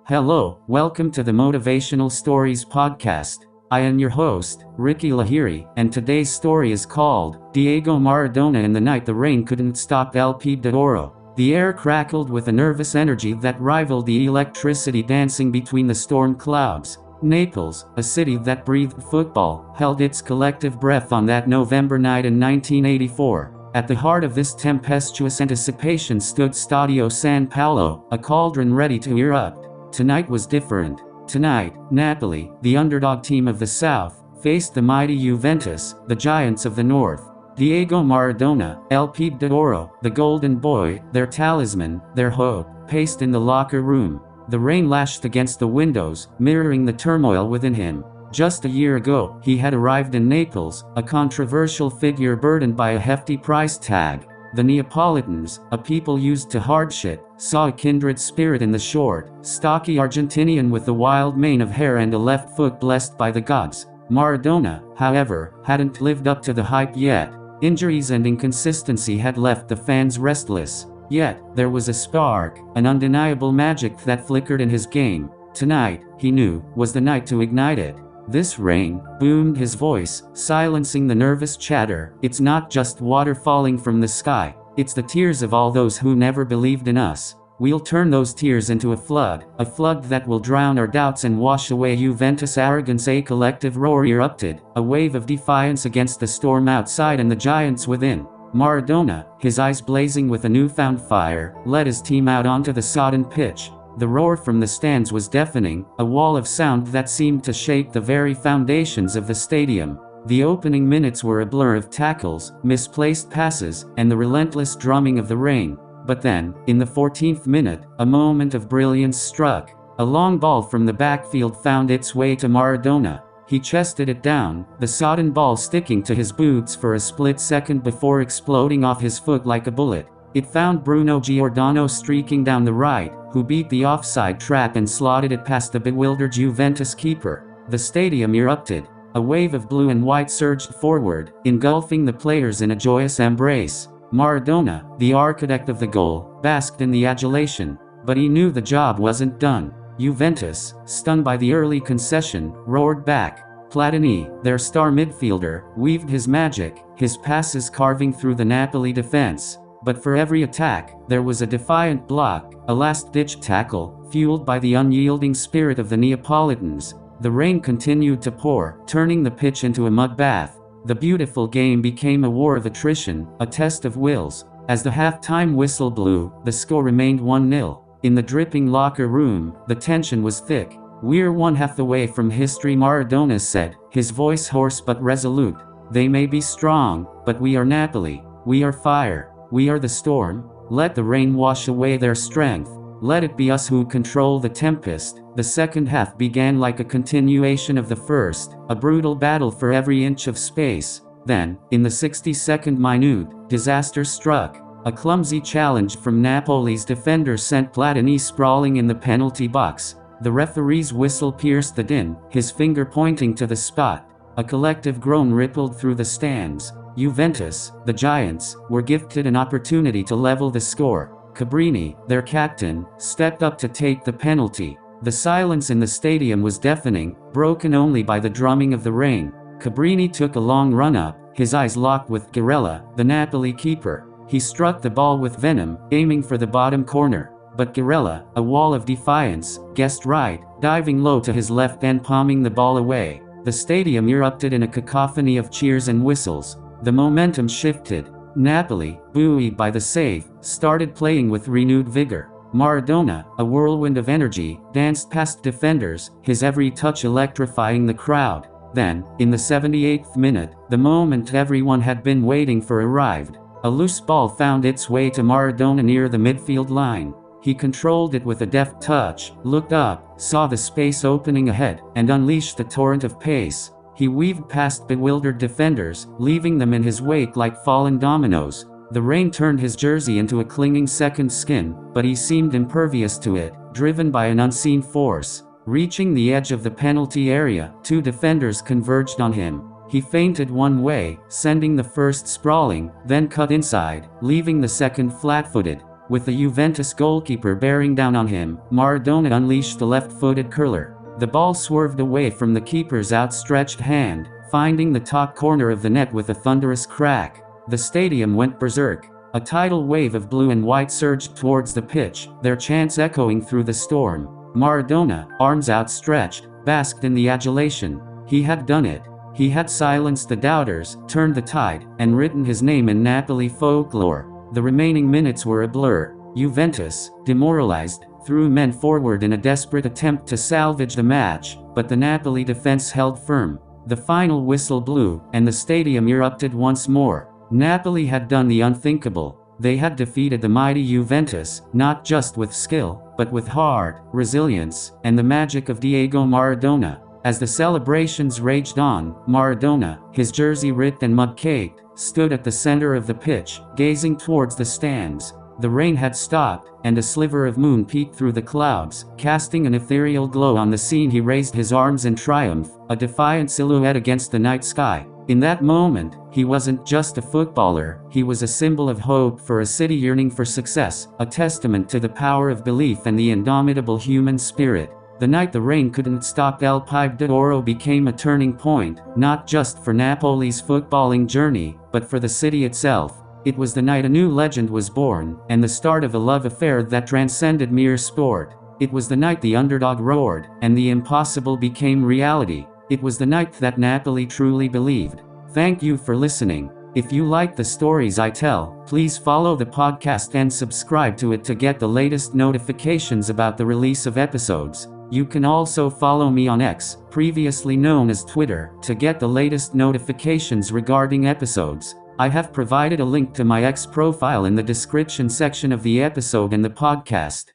Hello, welcome to the Motivational Stories podcast. I am your host, Ricky Lahiri, and today's story is called Diego Maradona in the Night the Rain Couldn't Stop El Oro. The air crackled with a nervous energy that rivaled the electricity dancing between the storm clouds. Naples, a city that breathed football, held its collective breath on that November night in 1984. At the heart of this tempestuous anticipation stood Stadio San Paolo, a cauldron ready to erupt. Tonight was different. Tonight, Napoli, the underdog team of the South, faced the mighty Juventus, the giants of the North. Diego Maradona, El Oro, the golden boy, their talisman, their hope, paced in the locker room. The rain lashed against the windows, mirroring the turmoil within him. Just a year ago, he had arrived in Naples, a controversial figure burdened by a hefty price tag. The Neapolitans, a people used to hardship, saw a kindred spirit in the short, stocky Argentinian with a wild mane of hair and a left foot blessed by the gods. Maradona, however, hadn't lived up to the hype yet. Injuries and inconsistency had left the fans restless. Yet, there was a spark, an undeniable magic that flickered in his game. Tonight, he knew, was the night to ignite it. This rain, boomed his voice, silencing the nervous chatter. It's not just water falling from the sky. It's the tears of all those who never believed in us. We'll turn those tears into a flood that will drown our doubts and wash away Juventus' arrogance. A collective roar erupted, a wave of defiance against the storm outside and the giants within. Maradona, his eyes blazing with a newfound fire, led his team out onto the sodden pitch. The roar from the stands was deafening, a wall of sound that seemed to shake the very foundations of the stadium. The opening minutes were a blur of tackles, misplaced passes, and the relentless drumming of the rain. But then, in the 14th minute, a moment of brilliance struck. A long ball from the backfield found its way to Maradona. He chested it down, the sodden ball sticking to his boots for a split second before exploding off his foot like a bullet. It found Bruno Giordano streaking down the right, who beat the offside trap and slotted it past the bewildered Juventus keeper. The stadium erupted. A wave of blue and white surged forward, engulfing the players in a joyous embrace. Maradona, the architect of the goal, basked in the adulation. But he knew the job wasn't done. Juventus, stung by the early concession, roared back. Platini, their star midfielder, weaved his magic, his passes carving through the Napoli defense. But for every attack, there was a defiant block, a last-ditch tackle, fueled by the unyielding spirit of the Neapolitans. The rain continued to pour, turning the pitch into a mud bath. The beautiful game became a war of attrition, a test of wills. As the half-time whistle blew, the score remained 1-0. In the dripping locker room, the tension was thick. "We're one half away from history," Maradona said, his voice hoarse but resolute. "They may be strong, but we are Napoli. We are fire. We are the storm. Let the rain wash away their strength. Let it be us who control the tempest." The second half began like a continuation of the first, a brutal battle for every inch of space. Then, in the 62nd minute, disaster struck. A clumsy challenge from Napoli's defender sent Platini sprawling in the penalty box. The referee's whistle pierced the din, his finger pointing to the spot. A collective groan rippled through the stands. Juventus, the giants, were gifted an opportunity to level the score. Cabrini, their captain, stepped up to take the penalty. The silence in the stadium was deafening, broken only by the drumming of the rain. Cabrini took a long run-up, his eyes locked with Girella, the Napoli keeper. He struck the ball with venom, aiming for the bottom corner. But Girella, a wall of defiance, guessed right, diving low to his left and palming the ball away. The stadium erupted in a cacophony of cheers and whistles. The momentum shifted. Napoli, buoyed by the save, started playing with renewed vigor. Maradona, a whirlwind of energy, danced past defenders, his every touch electrifying the crowd. Then, in the 78th minute, the moment everyone had been waiting for arrived. A loose ball found its way to Maradona near the midfield line. He controlled it with a deft touch, looked up, saw the space opening ahead, and unleashed the torrent of pace. He weaved past bewildered defenders, leaving them in his wake like fallen dominoes. The rain turned his jersey into a clinging second skin, but he seemed impervious to it, driven by an unseen force. Reaching the edge of the penalty area, two defenders converged on him. He feinted one way, sending the first sprawling, then cut inside, leaving the second flat-footed. With the Juventus goalkeeper bearing down on him, Maradona unleashed the left-footed curler. The ball swerved away from the keeper's outstretched hand, finding the top corner of the net with a thunderous crack. The stadium went berserk. A tidal wave of blue and white surged towards the pitch, their chants echoing through the storm. Maradona, arms outstretched, basked in the adulation. He had done it. He had silenced the doubters, turned the tide, and written his name in Napoli folklore. The remaining minutes were a blur. Juventus, demoralized, threw men forward in a desperate attempt to salvage the match, but the Napoli defense held firm. The final whistle blew, and the stadium erupted once more. Napoli had done the unthinkable. They had defeated the mighty Juventus, not just with skill, but with heart, resilience, and the magic of Diego Maradona. As the celebrations raged on, Maradona, his jersey ripped and mud-caked, stood at the center of the pitch, gazing towards the stands. The rain had stopped, and a sliver of moon peeked through the clouds, casting an ethereal glow on the scene. He raised his arms in triumph, a defiant silhouette against the night sky. In that moment, he wasn't just a footballer, he was a symbol of hope for a city yearning for success, a testament to the power of belief and the indomitable human spirit. The night the rain couldn't stop El Pibe d'Oro became a turning point, not just for Napoli's footballing journey, but for the city itself. It was the night a new legend was born, and the start of a love affair that transcended mere sport. It was the night the underdog roared, and the impossible became reality. It was the night that Napoli truly believed. Thank you for listening. If you like the stories I tell, please follow the podcast and subscribe to it to get the latest notifications about the release of episodes. You can also follow me on X, previously known as Twitter, to get the latest notifications regarding episodes. I have provided a link to my X profile in the description section of the episode and the podcast.